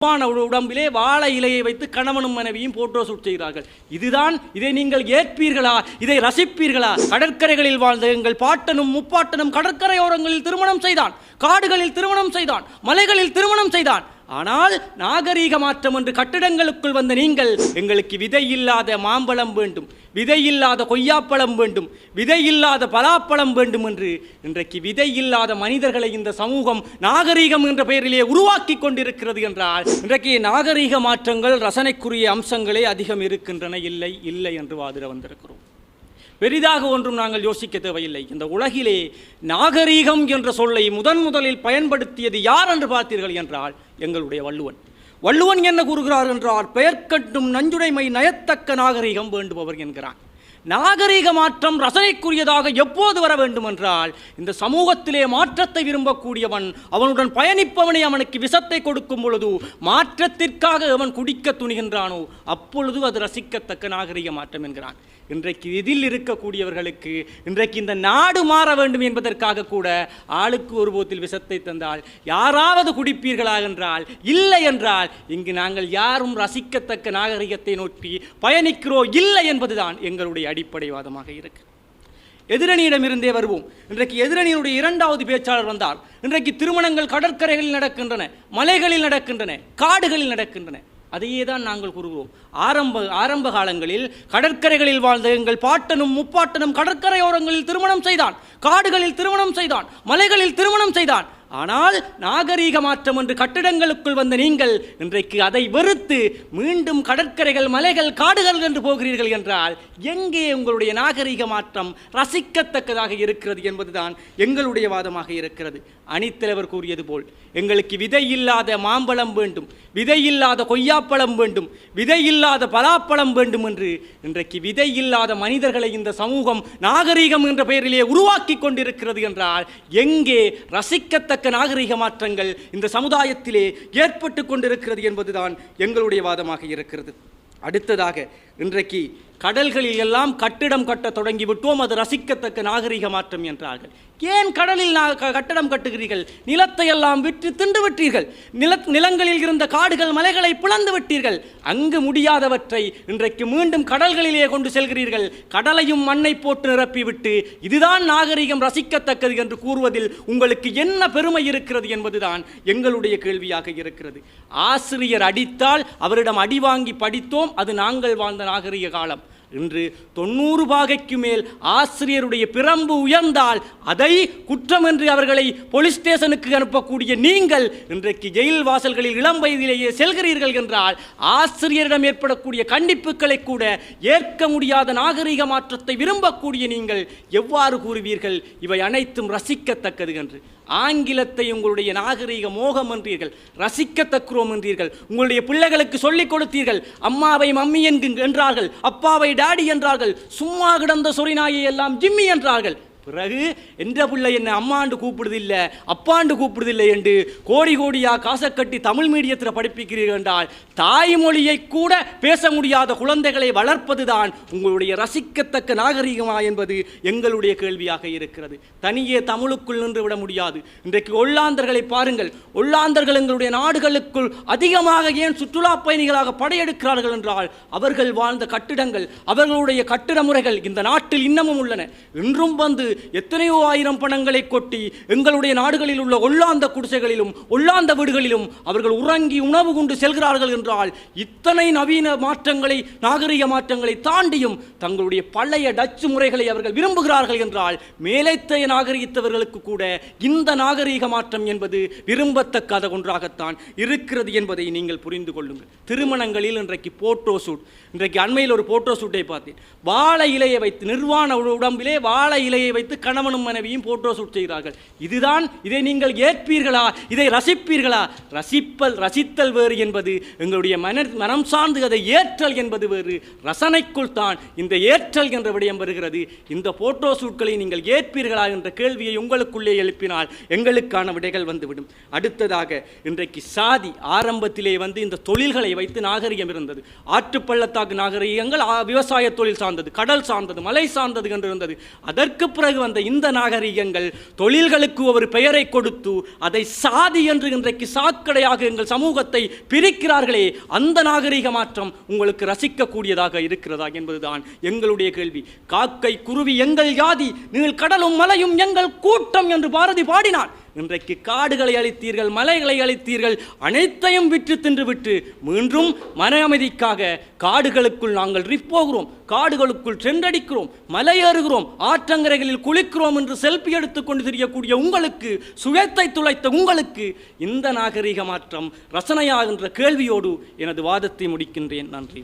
உடம்பிலே வாழை இலையை வைத்து கணவனும் மனைவியும் போட்டோ ஷூட் செய்கிறார்கள். இதுதான், இதை நீங்கள் ஏற்பீர்களா? இதை ரசிப்பீர்களா? கடற்கரைகளில் வாழ்ந்த எங்கள் பாட்டனும் முப்பாட்டனும் கடற்கரையோரங்களில் திருமணம் செய்தான், காடுகளில் திருமணம் செய்தான், மலைகளில் திருமணம் செய்தான். ஆனால் நாகரீக மாற்றம் என்று கட்டிடங்களுக்குள் வந்த நீங்கள் எங்களுக்கு விதை இல்லாத மாம்பழம் வேண்டும், விதை இல்லாத கொய்யாப்பழம் வேண்டும், விதை இல்லாத பலாப்பழம் வேண்டும் என்று இன்றைக்கு விதை இல்லாத மனிதர்களை இந்த சமூகம் நாகரீகம் என்ற பெயரிலே உருவாக்கி கொண்டிருக்கிறது என்றால் இன்றைக்கு நாகரீக மாற்றங்கள் ரசனைக்குரிய அம்சங்களே அதிகம் இருக்கின்றன. இல்லை இல்லை என்று வாதிட வந்திருக்கிறோம். பெரிதாக ஒன்றும் நாங்கள் யோசிக்க தேவையில்லை. இந்த உலகிலே நாகரீகம் என்ற சொல்லை முதலில் பயன்படுத்தியது யார் என்று பார்த்தீர்கள் என்றால் எங்களுடைய வள்ளுவன். வள்ளுவன் என்ன கூறுகிறார் என்றால், பெயர்க்கட்டும் நஞ்சுடைமை நயத்தக்க நாகரீகம் வேண்டுபவர் என்கிறான். நாகரீக மாற்றம் ரசனைக்குரியதாக எப்போது வர வேண்டும் என்றால், இந்த சமூகத்திலே மாற்றத்தை விரும்பக்கூடியவன் அவனுடன் பயணிப்பவனை அவனுக்கு விஷத்தை கொடுக்கும் பொழுது மாற்றத்திற்காக அவன் குடிக்க துணிகின்றானோ அப்பொழுது அது ரசிக்கத்தக்க நாகரீக மாற்றம் என்கிறான். இன்றைக்கு இதில் இருக்கக்கூடியவர்களுக்கு இன்றைக்கு இந்த நாடு மாற வேண்டும் என்பதற்காக கூட ஆளுக்கு ஒரு போத்தில் விஷத்தை தந்தால் யாராவது குடிப்பீர்களா என்றால் இல்லை என்றால் இங்கு நாங்கள் யாரும் ரசிக்கத்தக்க நாகரிகத்தை நோக்கி பயணிக்கிறோம் இல்லை என்பதுதான் எங்களுடைய அடிப்படைவாதமாக இருக்கு. எதிரணியிடமிருந்தே வருவோம். இன்றைக்கு எதிரணியினுடைய இரண்டாவது பேச்சாளர் வந்தார். இன்றைக்கு திருமணங்கள் கடற்கரைகளில் நடக்கின்றன, மலைகளில் நடக்கின்றன, காடுகளில் நடக்கின்றன. அதையே தான் நாங்கள் கூறுகிறோம். ஆரம்ப காலங்களில் கடற்கரைகளில் வாழ்ந்த எங்கள் பாட்டனும் முப்பாட்டனும் கடற்கரையோரங்களில் திருமணம் செய்தான், காடுகளில் திருமணம் செய்தான், மலைகளில் திருமணம் செய்தான். ஆனால் நாகரீக மாற்றம் என்று கட்டிடங்களுக்குள் வந்த நீங்கள் இன்றைக்கு அதை வெறுத்து மீண்டும் கடற்கரைகள், மலைகள், காடுகள் என்று போகிறீர்கள் என்றால் எங்கே உங்களுடைய நாகரீக மாற்றம் ரசிக்கத்தக்கதாக இருக்கிறது என்பதுதான் எங்களுடைய வாதமாக இருக்கிறது. அணித்தலைவர் கூறியது போல் எங்களுக்கு விதை இல்லாத மாம்பழம் வேண்டும், விதை இல்லாத கொய்யாப்பழம் வேண்டும், விதை இல்லாத பலாப்பழம் வேண்டும் என்று இன்றைக்கு விதை இல்லாத மனிதர்களை இந்த சமூகம் நாகரீகம் என்ற பெயரிலே உருவாக்கி கொண்டிருக்கிறது என்றால் எங்கே ரசிக்கத்தக்க நாகரிக மாற்றங்கள் இந்த சமுதாயத்திலே ஏற்பட்டு கொண்டிருக்கிறது என்பதுதான் எங்களுடைய வாதமாக இருக்கிறது. அடுத்ததாக இன்றைக்கு கடல்களில் எல்லாம் கட்டிடம் கட்ட தொடங்கிவிட்டோம், அது ரசிக்கத்தக்க நாகரிக மாற்றம் என்றார்கள். ஏன் கடலில் கட்டடம் கட்டுகிறீர்கள்? நிலத்தை எல்லாம் விற்று தின்று விட்டீர்கள். நிலங்களில் இருந்த காடுகள், மலைகளை பிளந்து விட்டீர்கள். அங்கு முடியாதவற்றை இன்றைக்கு மீண்டும் கடல்களிலே கொண்டு செல்கிறீர்கள். கடலையும் மண்ணை போட்டு நிரப்பிவிட்டு இதுதான் நாகரிகம் ரசிக்கத்தக்கது என்று கூறுவதில் உங்களுக்கு என்ன பெருமை இருக்கிறது என்பதுதான் எங்களுடைய கேள்வியாக இருக்கிறது. ஆசிரியர் அடித்தால் அவரிடம் அடி வாங்கி படித்தோம், அது நாங்கள் வாழ்ந்த நாகரிக காலம். இன்று 90 பாகைக்கு மேல் ஆசிரியருடைய பிரம்பு உயர்ந்தால் அதை குற்றம் என்று அவர்களை போலீஸ் ஸ்டேஷனுக்கு அனுப்பக்கூடிய நீங்கள் இன்றைக்கு ஜெயில் வாசல்களில் இளம் வயதிலேயே செல்கிறீர்கள் என்றால் ஆசிரியரிடம் ஏற்படக்கூடிய கண்டிப்புகளை கூட ஏற்க முடியாத நாகரிக மாற்றத்தை விரும்பக்கூடிய நீங்கள் எவ்வாறு கூறுவீர்கள் இவை அனைத்தும் ரசிக்கத்தக்கது என்று? ஆங்கிலத்தை உங்களுடைய நாகரீக மோகம் என்றீர்கள், ரசிக்கத்தக்கிறோம் என்றீர்கள். உங்களுடைய பிள்ளைகளுக்கு சொல்லிக் கொடுத்தீர்கள், அம்மாவை மம்மி என்றார்கள், அப்பாவை டாடி என்றார்கள், சும்மா கிடந்த சொரிநாயை எல்லாம் ஜிம்மி என்றார்கள். பிறகு என்ற பிள்ளை என்ன அம்மாண்டு கூப்பிடுதில்லை, அப்பாண்டு கூப்பிடுதில்லை என்று கோடி கோடியா காசை கட்டி தமிழ் மீடியத்தில் படிப்பிக்கிறீர்கள் என்றால் தாய்மொழியை கூட பேச முடியாத குழந்தைகளை வளர்ப்பதுதான் உங்களுடைய ரசிக்கத்தக்க நாகரிகமா என்பது எங்களுடைய கேள்வியாக இருக்கிறது. தனியே தமிழுக்குள் நின்று விட முடியாது. இன்றைக்கு ஒல்லாந்தர்களை பாருங்கள். ஒல்லாந்தர்கள் எங்களுடைய நாடுகளுக்குள் அதிகமாக ஏன் சுற்றுலா பயணிகளாக படையெடுக்கிறார்கள் என்றால் அவர்கள் வாழ்ந்த கட்டிடங்கள், அவர்களுடைய கட்டிட முறைகள் இந்த நாட்டில் இன்னமும் உள்ளன. இன்றும் வந்து எத்தனையோ ஆயிரம் பணங்களை கொட்டி எங்களுடைய நாடுகளில் உள்ள ஒல்லாந்த குடிசைகளிலும் ஒல்லாந்த வீடுகளிலும் அவர்கள் உறங்கி உணவு கொண்டு செல்கிறார்கள் என்றால் இத்தனை நவீன மாற்றங்களை, நாகரிக மாற்றங்களை தாண்டியும் தங்களுடைய பழைய டச்சு முறைகளை அவர்கள் விரும்புகிறார்கள் என்றால் மேலைத்தைய நாகரிகத்தவர்களுக்கு கூட இந்த நாகரிக மாற்றம் என்பது விரும்பத்தக்காத ஒன்றாகத்தான் இருக்கிறது என்பதை நீங்கள் புரிந்து கொள்ளுங்கள். திருமணங்களில் இன்றைக்கு போட்டோ ஷூட், இன்றைக்கு அண்மையில் ஒரு போட்டோ ஷூட்டை பார்த்தேன். வாழை இலையை வைத்து, நிர்வாண உடம்பிலே வாழை இலையை வைத்து கணவனும் மனைவியும் போட்டோ ஷூட் செய்கிறார்கள். இதுதான், இதை நீங்கள் ஏற்பீர்களா? இதை ரசிப்பீர்களா? ரசித்தல் வேறு என்பது எங்களுடைய மனம் சார்ந்து அதை ஏற்றல் என்பது வேறு. ரசனைக்குள் தான் இந்த ஏற்றல் என்ற விடயம் வருகிறது. இந்த போட்டோ ஷூட்களை நீங்கள் ஏற்பீர்களா என்ற கேள்வியை உங்களுக்குள்ளே எழுப்பினால் எங்களுக்கான விடைகள் வந்துவிடும். அடுத்ததாக இன்றைக்கு சாதி ஆரம்பத்திலே வந்து இந்த தொழில்களை வைத்து நாகரிகம் இருந்தது. ஆற்றுப்பள்ளத்தாக்கு நாகரிகங்கள் விவசாய தொழில் சார்ந்தது, கடல் சார்ந்தது, மலை சார்ந்தது என்று இருந்தது. அதற்கு பிறகு பிறகு வந்த இந்த நாகரிகங்கள் தொழில்களுக்கு ஒரு பெயரை கொடுத்து அதை சாதி என்று இன்றைக்கு சாக்கடையாக எங்கள் சமூகத்தை பிரிக்கிறார்களே, அந்த நாகரிக மாற்றம் உங்களுக்கு ரசிக்கக்கூடியதாக இருக்கிறதா என்பதுதான் எங்களுடைய கேள்வி. காக்கை குருவி எங்கள் ஜாதி, நீள் கடலும் மலையும் எங்கள் கூட்டம் என்று பாரதி பாடினார். இன்றைக்கு காடுகளை அழித்தீர்கள், மலைகளை அழித்தீர்கள், அனைத்தையும் விற்று தின்று விட்டு மீண்டும் மன அமைதிக்காக காடுகளுக்குள் நாங்கள் போகிறோம், காடுகளுக்குள் சென்றடிக்கிறோம், மலை ஏறுகிறோம், ஆற்றங்கரைகளில் குளிக்கிறோம் என்று செல்ஃபி எடுத்துக்கொண்டு தெரியக்கூடிய உங்களுக்கு, சுயத்தை துளைத்த உங்களுக்கு இந்த நாகரிக மாற்றம் ரசனையா என்ற கேள்வியோடு எனது வாதத்தை முடிக்கின்றேன். நன்றி.